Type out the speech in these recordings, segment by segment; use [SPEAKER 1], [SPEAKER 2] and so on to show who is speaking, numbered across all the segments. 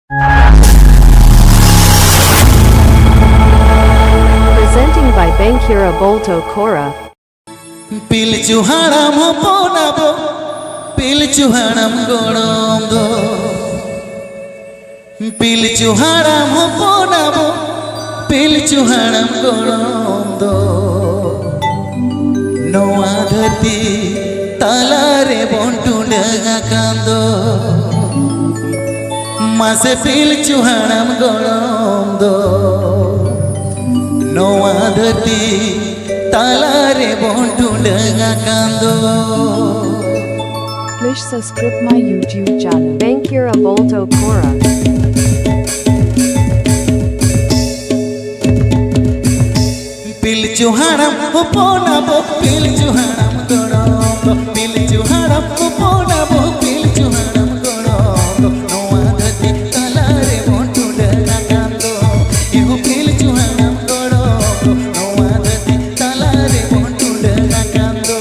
[SPEAKER 1] Presenting by Bankira Bolto Kora.
[SPEAKER 2] Pilchu haram honabo, pilchu haram gorondo. Pilchu haram honabo, pilchu haram gorondo. No adhati talare bontu dagakando. Mase pilchu haram gorondo. No adhati talare bontu dagakando.
[SPEAKER 1] Please subscribe my YouTube channel Bankira Bolto Kora.
[SPEAKER 2] Pilchu haram honabo, pilchu haram gorondo. Pilchu haram honabo, pilchu haram gorondo. No adhati talare bontu dagakando. Ihu pilchu haram gorondo. No adhati talare bontu dagakando.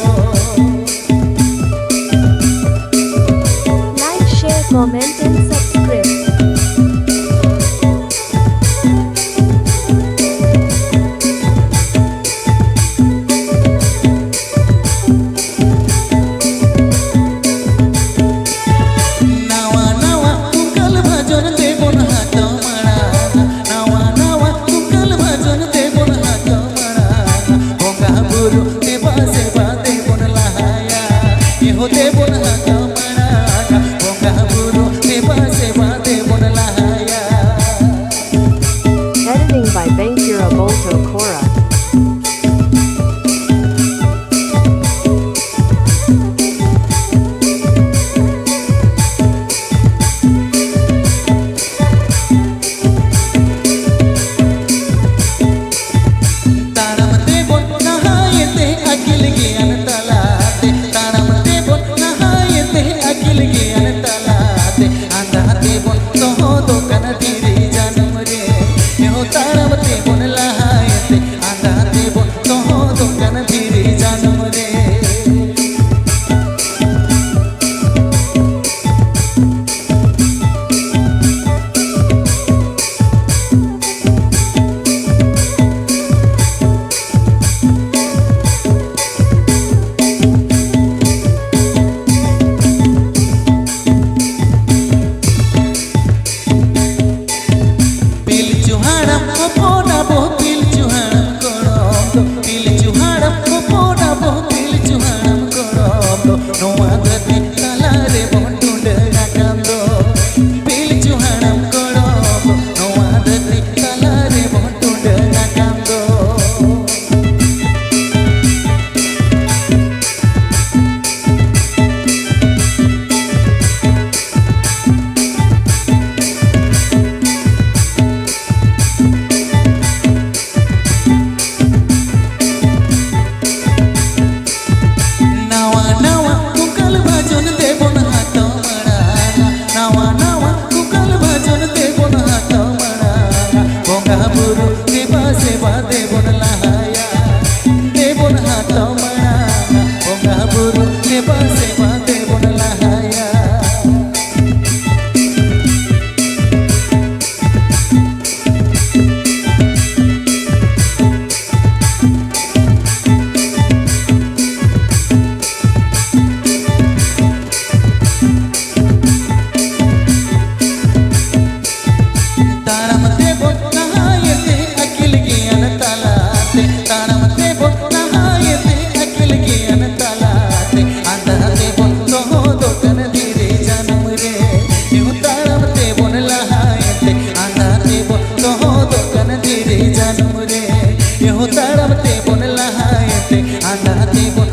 [SPEAKER 3] Like, share, comment and subscribe.
[SPEAKER 2] Nawa nawa tukal bhajan debon hath marana. Nawa nawa tukal bhajan debon hath marana. Honga buru deba seba debon lahaya. Yeho debon hath marana. Honga buru deba seba debon lahaya.
[SPEAKER 1] Editing by Bankira Bolto Kora.
[SPEAKER 2] Taram debon nahayete akil gyan talate. Taram debon nahayete akil gyan talate. Andha debon toho dokan dhiri janam re. Yeho taram debon lahayete. Andha debon toho dokan dhiri janam re. Pilchu haram honabo, pilchu haram gorondo. Pilchu haram honabo, pilchu haram gorondo. No adhati talare bontu dagakando. Pilchu haram gorondo. No adhati talare bontu dagakando. Nawa nawa tukal bhajan debon hath marana. Nawa nawa tukal bhajan debon hath marana. Honga buru deba seba debon lahaya. Debon hath marana. Honga buru deba seba debon lahaya. Taram debon nahayete akil gyan talate. Taram debon nahayete akil gyan talate. Andha debon toho dokan dhiri janam re. Yeho taram debon lahayete. Andha debon toho dokan dhiri janam re. Yeho taram debon lahayete. Andha debon